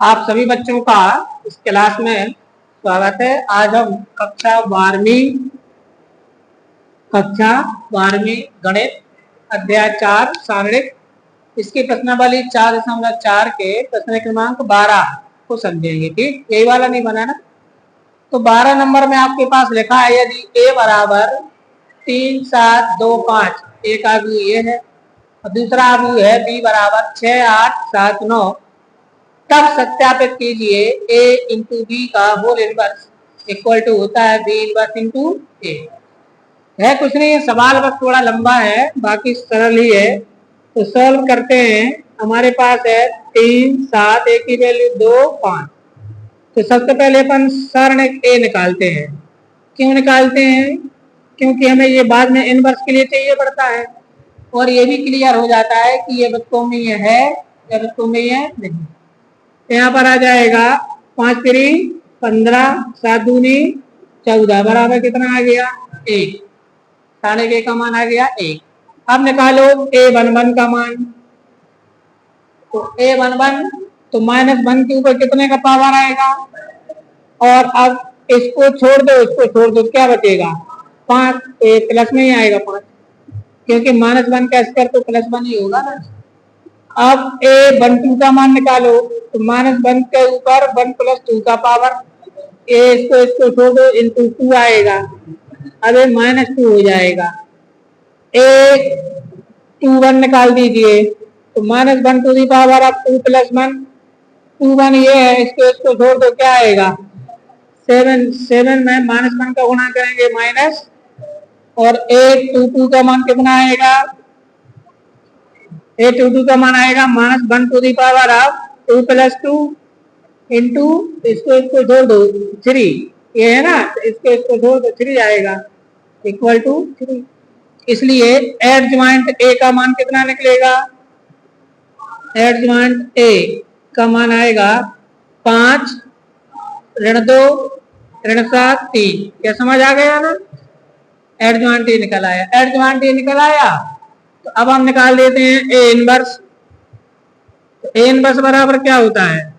आप सभी बच्चों का इस क्लास में स्वागत है। आज हम कक्षा 12वीं गणित अध्याय 4 सारणिक इसकी प्रश्नावली 4.4 के प्रश्न क्रमांक 12 को समझेंगे। ठीक, यही वाला नहीं बना ना। तो 12 नंबर में आपके पास लिखा है यदि a बराबर 3, 7, 2, 5 एक आव्यूह ये है और दूसरा आव्यूह है b बराबर 6, 8, 7, 9 तब सत्यापित कीजिए a इंटू बी का होल इनवर्स इक्वल टू होता है b इनवर्स इंटू ए। है कुछ नहीं है, सवाल बस थोड़ा लंबा है, बाकी सरल ही है। तो सॉल्व करते हैं। हमारे पास है 3, 7, a की वैल्यू 2, 5। तो सबसे पहले अपन सारणिक a निकालते हैं। क्यों निकालते हैं? क्योंकि हमें ये बाद में इनवर्स के लिए चाहिए पड़ता है और ये भी क्लियर हो जाता है कि ये वृत्तोमीय है या वृत्तोमीय नहीं। यहाँ पर आ जाएगा 5 3 15, 7 दूनी 14 बराबर कितना आ गया 1। सारणिक a का मान आ गया 1। अब निकालो a11 का मान। तो a11 तो -1 के ऊपर कितने का पावर आएगा और अब इसको छोड़ दो, इसको छोड़ दो, क्या बचेगा 5। तो ये प्लस में ही आएगा 5 क्योंकि -1 का स्क्वायर तो +1 ही होगा ना। अब a12 का मान निकालो। तो -1 के ऊपर 1 + 2 का पावर इसको छोड़ दो, इंटू 2 आएगा। अब ये -2 हो जाएगा। a21 निकाल दीजिए। तो -1 टू दी पावर अब 2 + 1 21 ये है, इसको छोड़ दो, क्या आएगा 7। 7 में -1 का गुणा करेंगे माइनस और a22 का मान कितना आएगा a22 का मान आएगा -1 टू दी पावर अब 2 + 2 इंटू इसको छोड़ दो 3 ये है ना। तो इसको छोड़ दो 3 आएगा इक्वल टू 3। इसलिए एडजॉइंट a का मान कितना निकलेगा? एडजॉइंट a का मान आएगा 5 - 2 - 7 3। क्या समझ आ गया ना? एडजॉइंट a निकल आया। एडजॉइंट a निकल आया तो अब हम निकाल देते हैं a इनवर्स। तो a इनवर्स बराबर क्या होता है?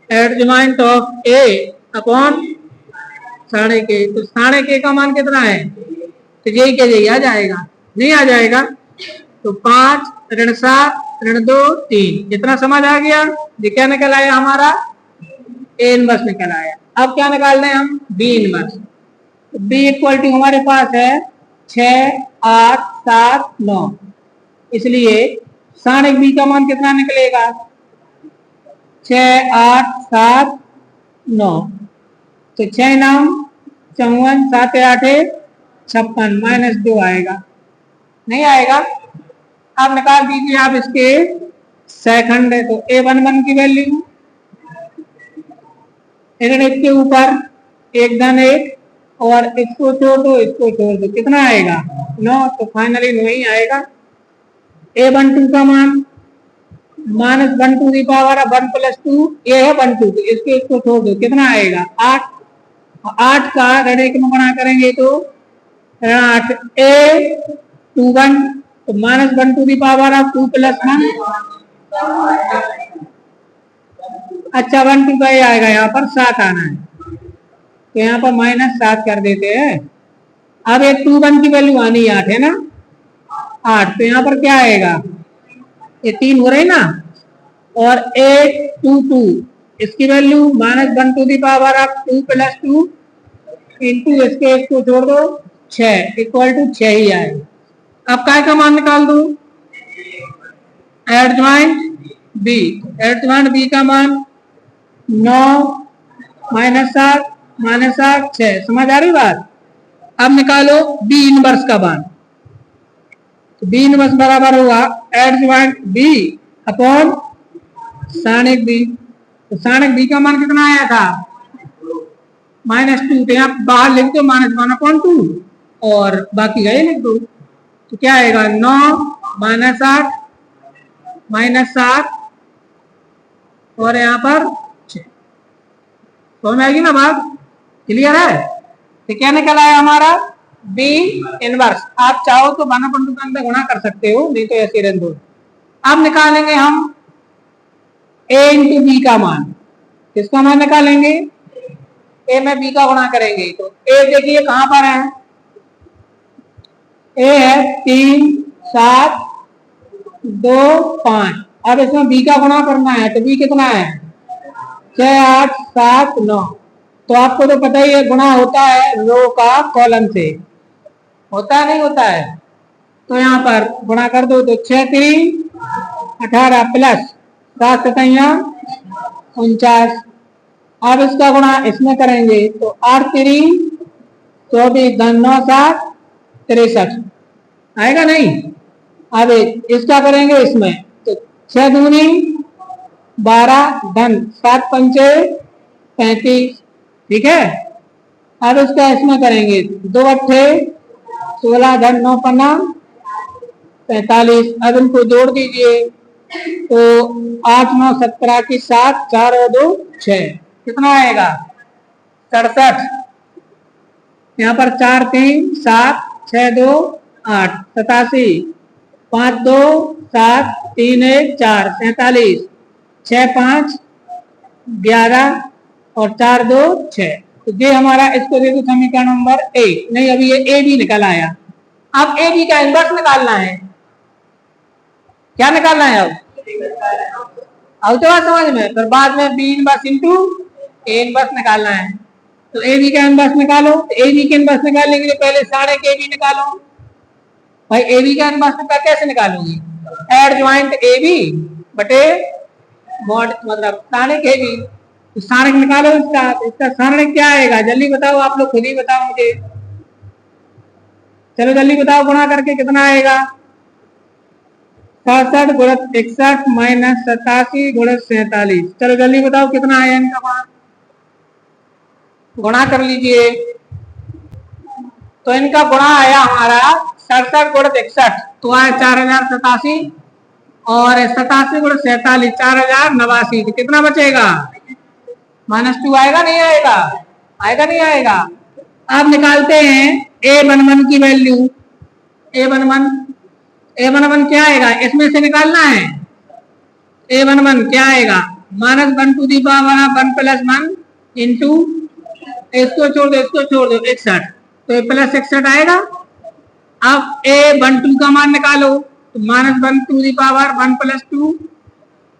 एडजॉइंट ऑफ a अपॉन सारणिक a। तो सारणिक a का मान कितना है? तो यही के यही आ जाएगा, नहीं आ जाएगा। तो 5 - 7 - 2 3। जितना समझ आ गया। ये क्या निकल आया हमारा a इनवर्स निकल आया। अब क्या निकाल रहे हैं हम? b inverse. b equal to हमारे पास है 6, 8, 7, 9। इसलिए सारणिक b का मान कितना निकलेगा 6, 8, 7, 9। तो 6 9 54, 7 8 56 -2 आएगा, नहीं आएगा। अब निकाल दीजिए आप इसके सेकंड। तो a11 की वैल्यू इसके ऊपर 1 धन 1 और इसको छोड़ दो, इसको छोड़ दो, कितना आएगा 9। तो फाइनली 9 ही आएगा। a12 का मान -1 टू दी पावर 1 + 2 ये है 1 2। तो इसको छोड़ दो, कितना आएगा 8। 8 का ऋण 1 में गुणा करेंगे तो 8 a21 तो -1 टू दी पावर 2 + 1। अच्छा 1 2 का ये आएगा, यहाँ पर 7 आना है तो यहाँ पर -7 कर देते हैं। अब a21 की वैल्यू आनी 8 है ना, 8। तो यहाँ पर क्या आएगा ये 3 हो रही ना। और a22 इसकी value -1 to the power 2 + 2 into इसको जोड़ दो 6 इक्वल टू 6 ही आएगा। अब काय का मान निकाल दो एडजॉइंट b। एडजॉइंट b का मान 9 -7 -8 6। समझ आ रही बात? अब निकालो b इनवर्स का मान। तो b इनवर्स बराबर हुआ एडजॉइंट b अपॉन सारणिक b। तो सारणिक b का मान कितना आया था -2। तो यहाँ बाहर लिख दो -1/2 और बाकी गए लिख दो। तो क्या आएगा 9 -8 -7 और यहाँ पर 6। समझ में आएगी ना बात? क्लियर है? तो क्या निकल आया हमारा b इनवर्स। आप चाहो तो 1/2 के अंदर गुणा कर सकते हो, नहीं तो ऐसे रहने दो। अब निकालेंगे हम ए इंटू बी का मान, किसका मान निकालेंगे, ए में बी का गुणा करेंगे। तो ए देखिए कहां पर है, ए है 3 7 2 5। अब इसमें बी का गुणा करना है, तो बी कितना है 6 8 7 9। तो आपको तो पता ही है गुणा होता है रो का कॉलम से, होता है नहीं होता है। तो यहाँ पर गुणा कर दो, तो 6 3 18 प्लस 7 7 49। अब इसका गुणा इसमें करेंगे, तो 8 3 24 9 7 63 आएगा नहीं। अब इसका करेंगे इसमें, तो 6 दूनी 12 धन 7 पंचे 35, ठीक है। अब इसका इसमें करेंगे, 2 अट्ठे 16 धन 9 पन्ना 45। अब इनको जोड़ दीजिए, तो 8 9 17 की 7 4 और 2 6, कितना आएगा 67। यहाँ पर 4 3 7 6 2 8 87, 5 2 7 3 1 4 47, 6 5 11 और 4 2 6। तो ये हमारा, इसको देखो समीकरण नंबर 1। नहीं, अभी ये ए बी निकल आया। अब ए बी का इनवर्स निकालना है। क्या निकालना है अब तो बात समझ में, फिर बाद में B inverse into A inverse निकालना है। तो ए बी का इनवर्स निकालो। तो ए बी के इनवर्स निकालने के लिए पहले सारे के बी निकालो। भाई ए बी का इनवर्स कैसे निकालोगी, एड ज्वाइंट ए बी बटे मॉड मतलब सारणिक ए बी। तो सारणिक निकालो इसका सारणिक क्या आएगा, जल्दी बताओ, आप लोग खुद ही बताओ मुझे, चलो जल्दी बताओ, गुणा करके कितना आएगा 67 गुणित 61 माइनस 87 गुणित 47। चलो जल्दी बताओ कितना आया इनका मान, गुणा कर लीजिए। तो इनका गुणा आया हमारा 67 गुणित 61, तो आया 4087 और 87 गुणित 47 4089। कितना बचेगा -2 आएगा नहीं आएगा, आएगा नहीं आएगा। अब निकालते हैं A11 की वैल्यू। A11 क्या आएगा, इसमें से निकालना है। A11 क्या आएगा -1 टू दी पावर 1 + 1 इंटू, इसको छोड़ दो 61, तो प्लस 61 आएगा। अब A12 का मान निकालो, तो -1 टू दी पावर 1 + 2,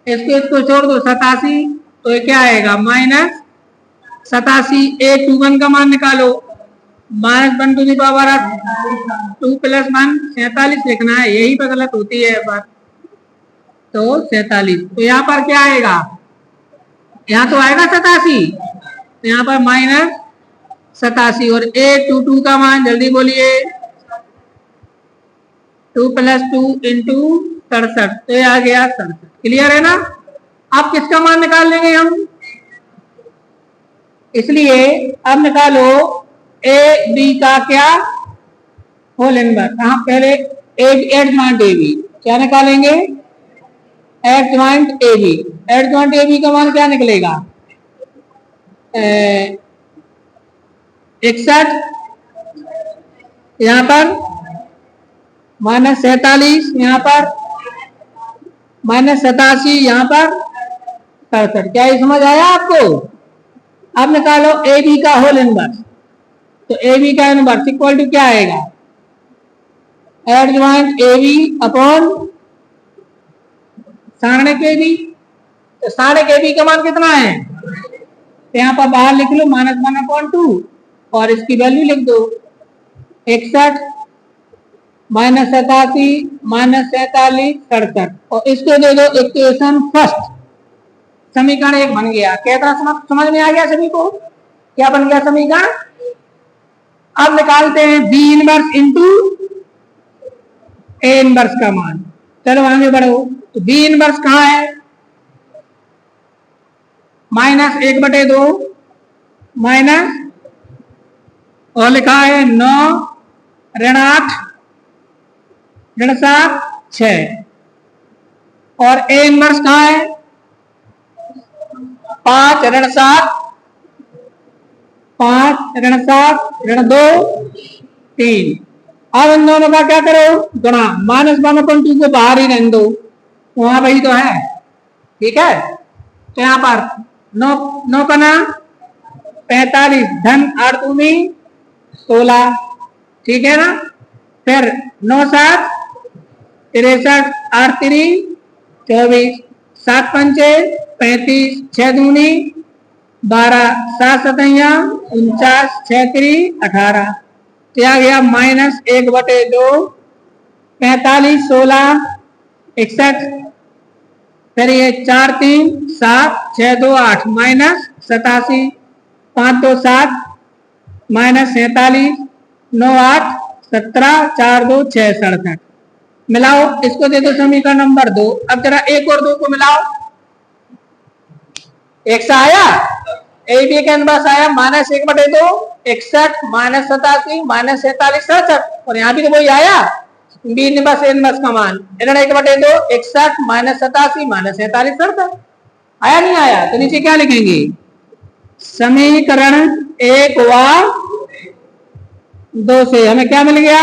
इसको छोड़ दो 87, तो ये क्या आएगा -87। A21 का मान निकालो, -1 टू दी पावर 2 + 1 47 लिखना है, यही पर गलत होती है बात। तो 47, तो यहाँ पर क्या आएगा, यहाँ तो आएगा 87, तो यहाँ पर -87। और A22 का मान जल्दी बोलिए, 2 + 2 इंटू 67, तो ये आ गया 67। क्लियर है ना। अब किसका मान निकाल लेंगे हम, इसलिए अब निकालो ए बी का क्या होल इनवर्स। हाँ, पहले एड ज्वाइंट ए बी क्या निकालेंगे, adjoint A B. Adjoint A B का मान क्या निकलेगा 61, यहाँ पर -47, यहाँ पर -87, यहाँ पर 67। क्या ये समझ आया आपको। अब निकालो ए बी का होल इनवर्स। तो ए बी का इनवर्स इक्वल टू क्या आएगा, adjoint A B upon सारणिक ए बी। तो सारणिक ए बी का मान कितना है, तो यहाँ पर बाहर लिख लो -1/2 और इसकी वैल्यू लिख दो 61 -87 -47 67, और इसको दे दो इक्वेशन फर्स्ट। समीकरण 1 बन गया। क्या समझ में आ गया सभी को, क्या बन गया समीकरण। अब निकालते हैं B inverse into A inverse का मान। चलो आगे बढ़ो। तो बी इनवर्स कहाँ है, -1/2 माइनस और लिखा है 9 ऋण 8 ऋण 7 6, और ए इनवर्स कहाँ है 5 ऋण 7 5 ऋण 7 ऋण 2 3। अब इन दोनों का क्या करो, गुणा। -1/2 को बाहर ही रहने दो, वहां वही तो है, ठीक है। तो यहाँ पर 9 का ना 45 धन 8 दूनी 16, ठीक है ना। फिर 9 7 63 8 3 24, 7 पंचे 35, 6 दूनी 12, 7 सतैया 49, 6 3 18, क्या गया -1/2, 45 16 61, फिर ये 4 3 7 6 2 8 -87, 5 2 7 -47, 9 8 17, 4 2 6 67। मिलाओ, इसको दे दो समीकरण नंबर 2। अब जरा 1 और 2 को मिलाओ। 1 से आया, ए बी के पास आया -1/2 61 -87 -47 67, और यहाँ भी तो वही आया बी निबस ए निबस का मान 1/2 61 -87 -47 67। आया नहीं आया? तो नीचे क्या लिखेंगे? समीकरण 1 व 2 से हमें क्या मिल गया?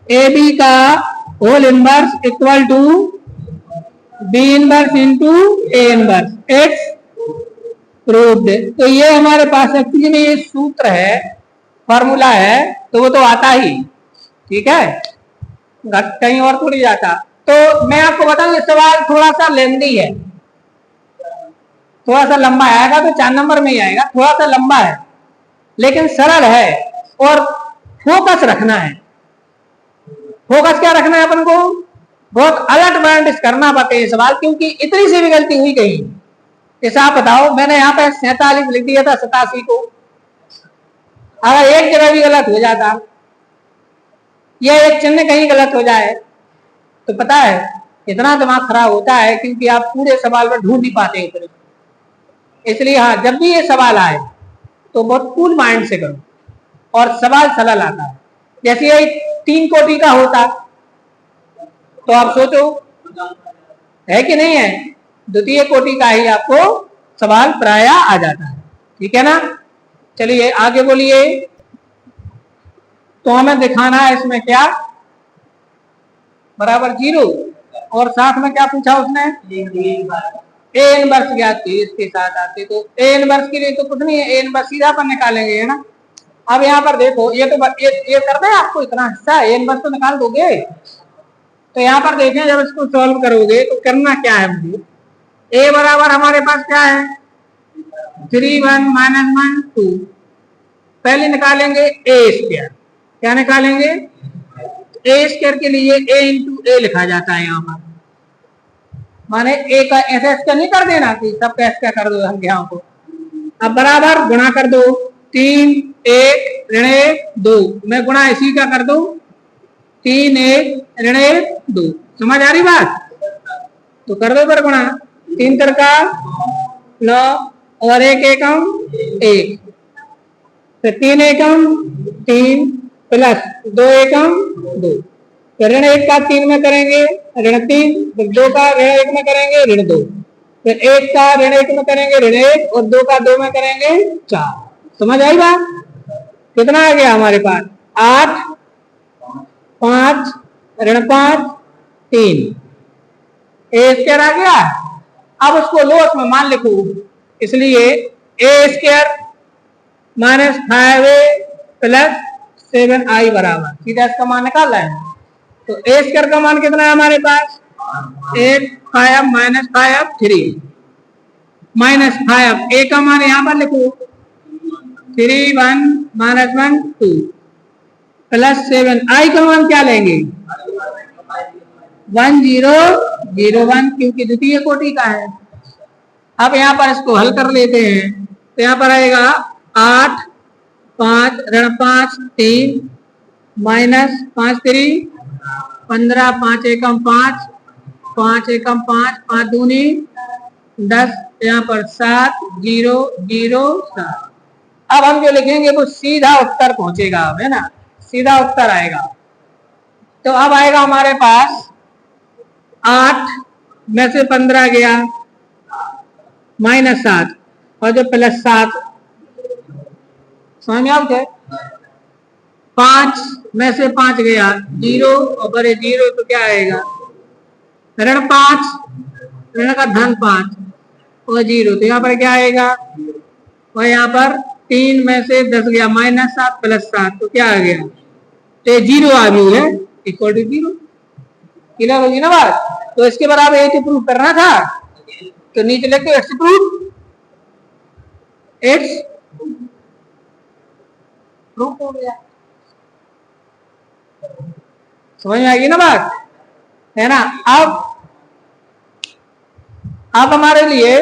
ए बी का whole inverse equal to B inverse into A inverse, it's proved. तो ये हमारे पास एक्चुअली में ये सूत्र है, फॉर्मूला है, तो वो तो आता ही, ठीक है, कहीं और थोड़ी जाता। तो मैं आपको बताऊं ये सवाल थोड़ा सा लेंदी है, थोड़ा सा लंबा आएगा, तो 4 नंबर में ही आएगा, थोड़ा सा लंबा है लेकिन सरल है, और फोकस रखना है। फोकस क्या रखना है अपन को? बहुत अलर्ट माइंड करना पड़ता है ये सवाल, क्योंकि इतनी सी भी गलती हुई कहीं, जैसे आप बताओ, मैंने यहाँ पे 47 लिख दिया था 87 को, अगर एक जगह भी गलत हो जाता या एक चिन्ह कहीं गलत हो जाए तो पता है इतना दिमाग खराब होता है, क्योंकि आप पूरे सवाल में ढूंढ नहीं पाते इतने। इसलिए हाँ, जब भी ये सवाल आए तो बहुत कूल माइंड से करो, और सवाल सरल आता है। जैसे ये 3 कोटि का होता तो आप सोचो है कि नहीं है, द्वितीय कोटि का ही आपको सवाल प्राय आ जाता है, ठीक है ना। चलिए आगे बोलिए। तो हमें दिखाना है इसमें क्या बराबर 0, और साथ में क्या पूछा उसने? ए इनवर्स ज्ञात की इसके साथ आते, तो ए इनवर्स के लिए तो कुछ नहीं है, ए इनवर्स सीधा पर निकालेंगे, है ना। अब यहाँ पर देखो, ये तो ये कर दे आपको इतना हिस्सा, ए इनवर्स तो निकाल दोगे। तो यहाँ पर देखें, जब इसको सॉल्व करोगे तो करना क्या है मुझे? ए बराबर हमारे पास क्या है? 3 1 -1 2। पहले निकालेंगे ए स्क्वायर। क्या निकालेंगे? ए स्क्वायर के लिए ए इंटू ए लिखा जाता है यहाँ पर, माने ए का एस का नहीं कर देना कि सब का एस का कर दो संख्याओं को। अब बराबर गुणा कर दो, 3 1 ऋण 1 2, मैं गुणा इसी का कर दो, 3 1 ऋण 1 2। समझ आ रही बात? तो कर दो पर गुणा, 3 3 9 और 1 एकम 1, तो 3 एकम 3 प्लस 2 एकम 2, तो ऋण 1 का 3 में करेंगे ऋण 3, फिर 2 का ऋण 1 में करेंगे ऋण 2, फिर 1 का ऋण 1 में करेंगे ऋण 1, और 2 का 2 में करेंगे 4। समझ आई बात? कितना आ गया हमारे पास? 8 5 ऋण 5 3, ए स्क्वायर आ गया। अब उसको लो उसमें मान लिखो, इसलिए ए स्क्वायर -5a प्लस 7i बराबर, सीधा इसका मान निकाल रहे हैं। तो ए स्क्वायर का मान कितना है हमारे पास? 8 5 -5 3 -5, ए का मान यहाँ पर लिखो 3 1 -1 2 प्लस 7, आई का मान क्या लेंगे? 1 0 0 1, क्योंकि द्वितीय कोटि का है। अब यहाँ पर इसको हल कर लेते हैं, तो यहाँ पर आएगा 8 5 ऋण 5 3 -5 3 15, 5 एकम 5 5 एकम 5 5 दूनी 10, यहाँ पर 7 0 0 7। अब हम जो लिखेंगे वो सीधा उत्तर पहुंचेगा, है ना, सीधा उत्तर आएगा। तो अब आएगा हमारे पास 8 में से 15 गया -7, और जो +7 समझ में आउट है। 5 में से 5 गया 0, और बड़े 0 तो क्या आएगा? ऋण 5, ऋण का धन 5, और 0, तो यहाँ पर क्या आएगा, और यहाँ पर 3 में से 10 गया, -7 + 7, तो क्या आ गया, तो 0 आ गई है, इक्वल टू 0। क्लियर होगी ना बात। तो इसके बराबर ये प्रूफ करना था, तो नीचे लिखो इट्स प्रूफ, इट्स प्रूफ हो गया। समझ में आएगी ना बात, है ना। अब हमारे लिए